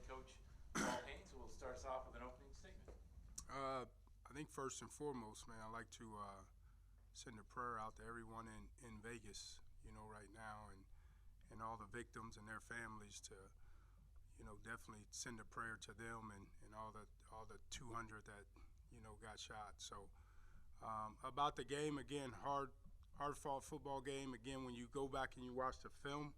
coach Paul Haynes, who will start us off with an opening statement. I think first and foremost, man, I'd like to send a prayer out to everyone in Vegas, right now, and all the victims and their families to, definitely send a prayer to them and all the 200 that, got shot. So about the game, again, hard-fought football game. Again, when you go back and you watch the film,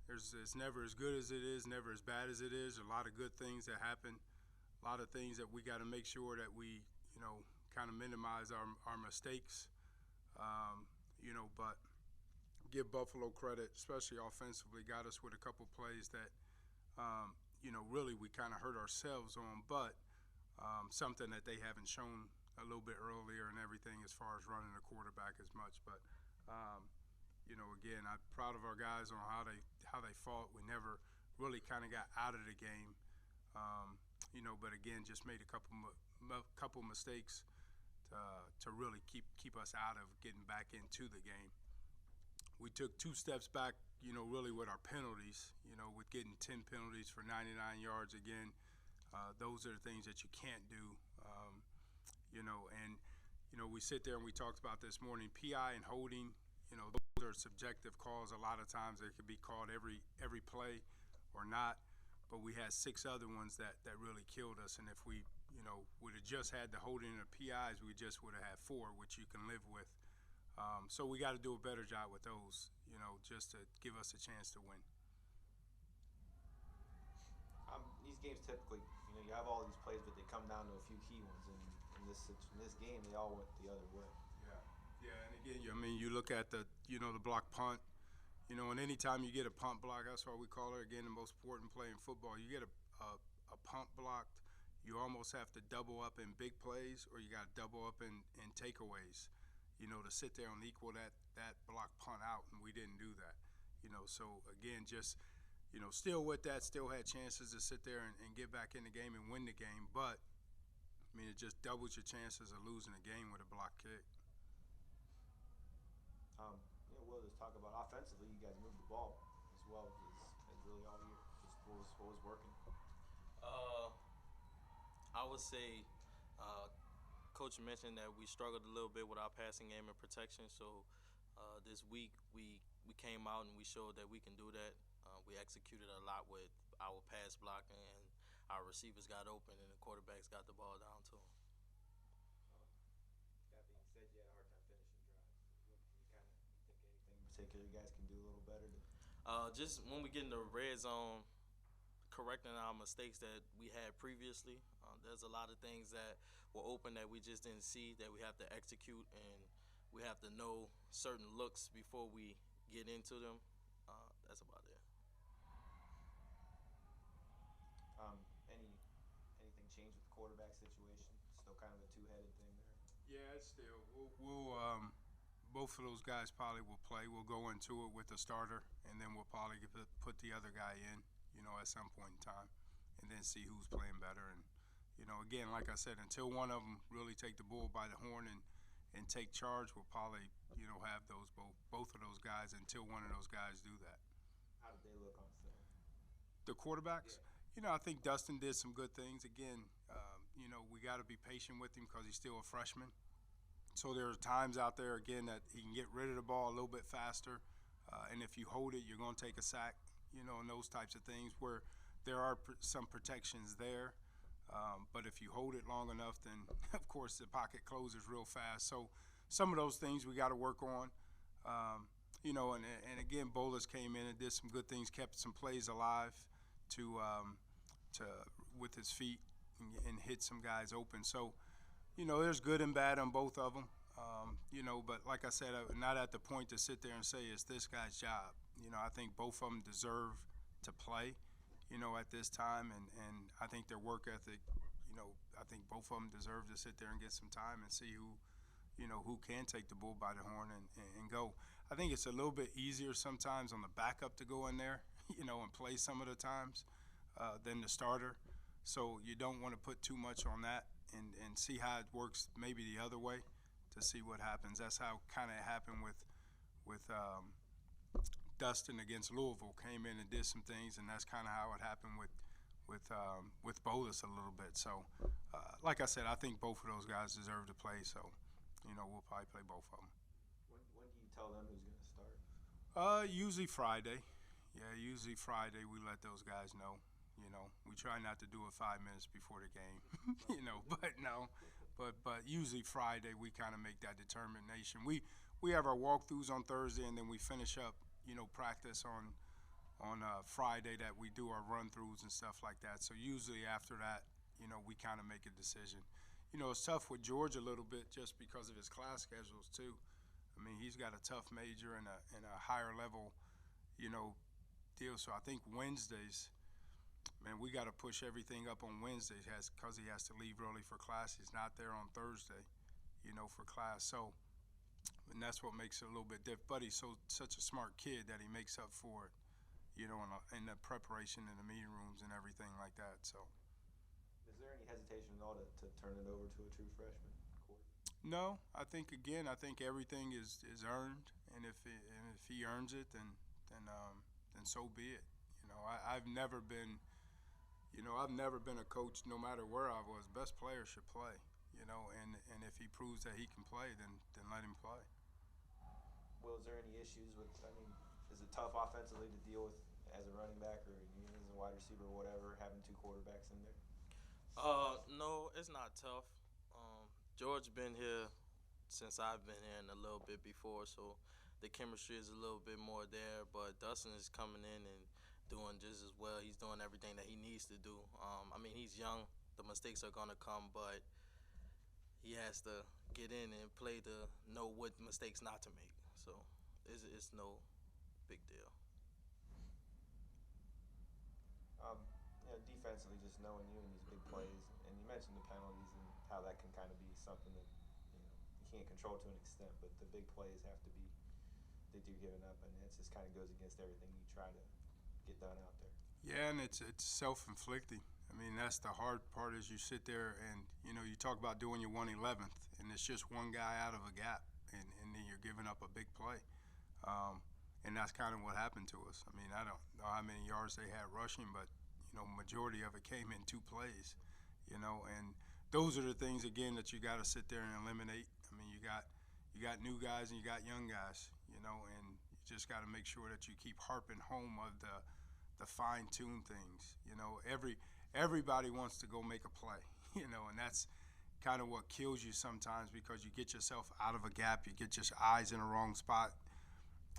it's never as good as it is, never as bad as it is. A lot of good things that happen, a lot of things that we got to make sure that we, kind of minimize our mistakes, but give Buffalo credit, especially offensively, got us with a couple plays that, really we kind of hurt ourselves on, but something that they haven't shown a little bit earlier and everything as far as running the quarterback as much. But, again, I'm proud of our guys on how they fought. We never really kind of got out of the game, but again, just made a couple mistakes to really keep us out of getting back into the game. We took 2 steps back, really with our penalties, with getting 10 penalties for 99 yards again. Those are the things that you can't do, we sit there and we talked about this morning, PI and holding, those are subjective calls. A lot of times they could be called every play or not, but we had 6 other ones that really killed us, and if we, would have just had the holding and the PIs, we just would have had 4, which you can live with. So we got to do a better job with those, just to give us a chance to win. These games typically, you have all these plays, but they come down to a few key ones. And in this game, they all went the other way. Yeah, and again, you look at the block punt, and anytime you get a punt block, that's why we call it, again, the most important play in football. You get a punt blocked, you almost have to double up in big plays, or you got to double up in takeaways, to sit there and equal that block punt out, and we didn't do that. So again, just still with that, still had chances to sit there and get back in the game and win the game. But, it just doubles your chances of losing a game with a block kick. We'll just talk about offensively. You guys moved the ball as well as really all year. Just what was working? I would say Coach mentioned that we struggled a little bit with our passing game and protection. So this week we came out and we showed that we can do that. We executed a lot with our pass blocking, and our receivers got open, and the quarterbacks got the ball down to them. That being said, you had a hard time finishing drives. You think anything in particular you guys can do a little better? Just when we get in the red zone, correcting our mistakes that we had previously. There's a lot of things that were open that we just didn't see that we have to execute, and we have to know certain looks before we get into them. That's about it. Anything changed with the quarterback situation? Still kind of a two-headed thing there. Yeah, it's still. We'll both of those guys probably will play. We'll go into it with the starter, and then we'll probably put the other guy in, at some point in time, and then see who's playing better. And again, like I said, until one of them really take the bull by the horn and take charge, we'll probably have those both of those guys until one of those guys do that. How did they look on film? The quarterbacks. Yeah. I think Dustin did some good things. Again, we got to be patient with him because he's still a freshman. So there are times out there, again, that he can get rid of the ball a little bit faster. And if you hold it, you're going to take a sack, and those types of things where there are some protections there. But if you hold it long enough, then, of course, the pocket closes real fast. So some of those things we got to work on. And again, Bolas came in and did some good things, kept some plays alive to with his feet and hit some guys open. So, there's good and bad on both of them. But like I said, I'm not at the point to sit there and say it's this guy's job. I think both of them deserve to play, at this time, and I think their work ethic, I think both of them deserve to sit there and get some time and see who can take the bull by the horn and go. I think it's a little bit easier sometimes on the backup to go in there, and play some of the times than the starter. So you don't want to put too much on that and see how it works maybe the other way to see what happens. That's how kind of it happened with Dustin against Louisville. Came in and did some things, and that's kind of how it happened with with Bolus a little bit. So, like I said, I think both of those guys deserve to play. So, we'll probably play both of them. When do you tell them who's going to start? Usually Friday. Yeah, usually Friday we let those guys know. We try not to do it 5 minutes before the game. But no, but usually Friday we kind of make that determination. We have our walkthroughs on Thursday, and then we finish up practice on Friday that we do our run-throughs and stuff like that. So usually after that, we kind of make a decision. It's tough with George a little bit just because of his class schedules too. I mean, he's got a tough major and a higher level, deal. So I think Wednesdays, man, we got to push everything up on Wednesdays because he has to leave early for class. He's not there on Thursday, for class. So, and that's what makes it a little bit different. But he's such a smart kid that he makes up for it, in the preparation in the meeting rooms and everything like that. So. Is there any hesitation at all to turn it over to a true freshman? No, I think everything is earned, and if he earns it, then so be it. I've never been a coach. No matter where I was, best player should play. And if he proves that he can play, then let him play. Well, is there any issues with? I mean, is it tough offensively to deal with as a running back or as a wide receiver or whatever, having two quarterbacks in there? No, it's not tough. George been here since I've been here and a little bit before, so the chemistry is a little bit more there. But Dustin is coming in and doing just as well. He's doing everything that he needs to do. I mean, he's young. The mistakes are gonna come, but he has to get in and play to know what mistakes not to make. So it's no big deal. Defensively, just knowing you in these big plays, and you mentioned the penalties and how that can kind of be something that you can't control to an extent, but the big plays have to be that you're giving up, and it just kind of goes against everything you try to get done out there. Yeah, and it's self-inflicting. I mean, that's the hard part is you sit there and, you talk about doing your 1/11th, and it's just one guy out of a gap, and then you're giving up a big play. And that's kind of what happened to us. I mean, I don't know how many yards they had rushing, but, majority of it came in 2 plays, and those are the things, again, that you got to sit there and eliminate. I mean, you got new guys and you got young guys, and you just got to make sure that you keep harping home of the fine-tuned things. Everybody wants to go make a play, and that's kind of what kills you sometimes because you get yourself out of a gap, you get your eyes in the wrong spot,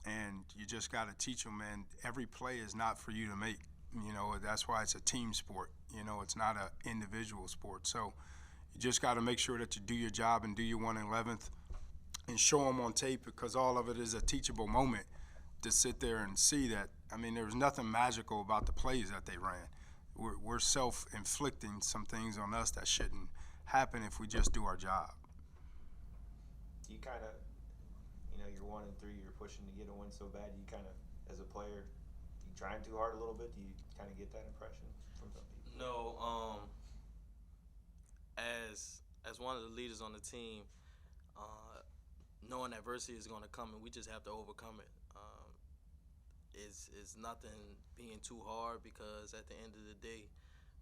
and you just got to teach them, man, every play is not for you to make. That's why it's a team sport. It's not an individual sport. So you just got to make sure that you do your job and do your 1/11th and show them on tape because all of it is a teachable moment to sit there and see that. I mean, there was nothing magical about the plays that they ran. We're self-inflicting some things on us that shouldn't happen if we just do our job. You kind of, you're 1-3, you're pushing to get a win so bad. You kind of, as a player, you trying too hard a little bit. Do you kind of get that impression from some people? No, as one of the leaders on the team, knowing adversity is going to come and we just have to overcome it. It's nothing being too hard because at the end of the day,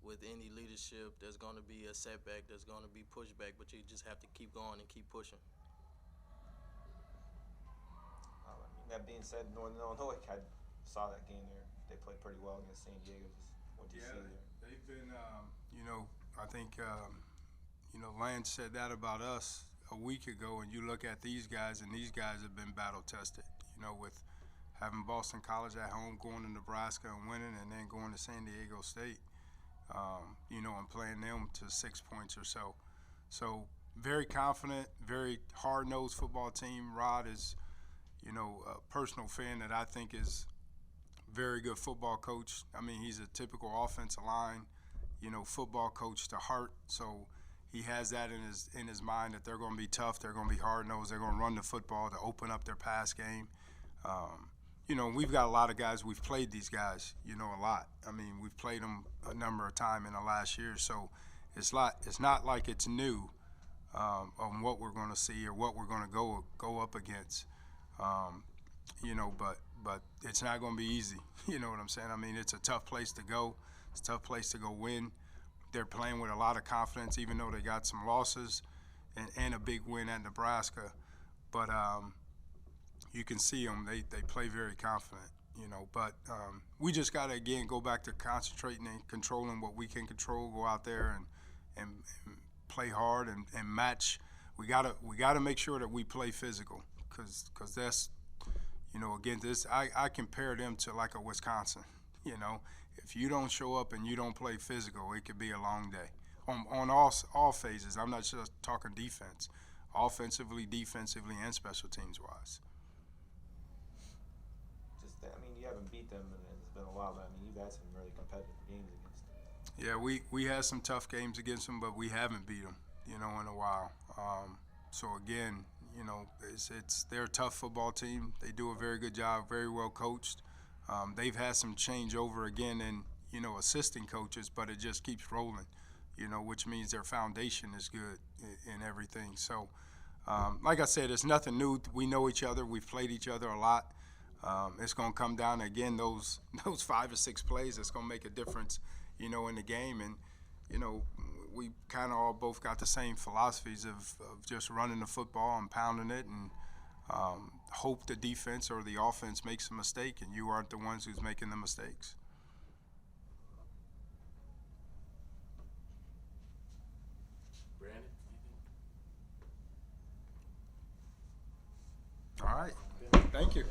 with any leadership, there's going to be a setback, there's going to be pushback, but you just have to keep going and keep pushing. That being said, Northern Illinois, I saw that game there. They played pretty well against San Diego. Just what do you see there? They've been, I think, Lance said that about us a week ago, and you look at these guys, and these guys have been battle tested, with having Boston College at home, going to Nebraska and winning, and then going to San Diego State, and playing them to 6 points or so. So very confident, very hard-nosed football team. Rod is, a personal fan that I think is very good football coach. I mean, he's a typical offensive line, football coach to heart. So he has that in his mind that they're going to be tough, they're going to be hard-nosed, they're going to run the football to open up their pass game. We've got a lot of guys. We've played these guys, a lot. I mean, we've played them a number of times in the last year. So it's not like it's new on what we're going to see or what we're going to go up against. But it's not going to be easy. You know what I'm saying? I mean, it's a tough place to go. It's a tough place to go win. They're playing with a lot of confidence, even though they got some losses and a big win at Nebraska. But you can see them; they play very confident, you know. But we just got to again go back to concentrating and controlling what we can control. Go out there and play hard and match. We gotta make sure that we play physical, because that's, you know, again, this I compare them to like a Wisconsin. You know, if you don't show up and you don't play physical, it could be a long day on all phases. I'm not just talking defense, offensively, defensively, and special teams wise. Just that, I mean, you haven't beat them, and it's been a while, but I mean, you've had some really competitive games against them. Yeah, we had some tough games against them, but we haven't beat them, you know, in a while. So again, you know, they're a tough football team. They do a very good job, very well coached. They've had some changeover again in, you know, assistant coaches, but it just keeps rolling, you know, which means their foundation is good in everything. So, like I said, it's nothing new. We know each other. We've played each other a lot. It's going to come down to, again, those 5 or 6 plays that's going to make a difference, you know, in the game. And, you know, we kind of all both got the same philosophies of just running the football and pounding it, and hope the defense or the offense makes a mistake and you aren't the ones who's making the mistakes. Brandon, anything? All right. Thank you.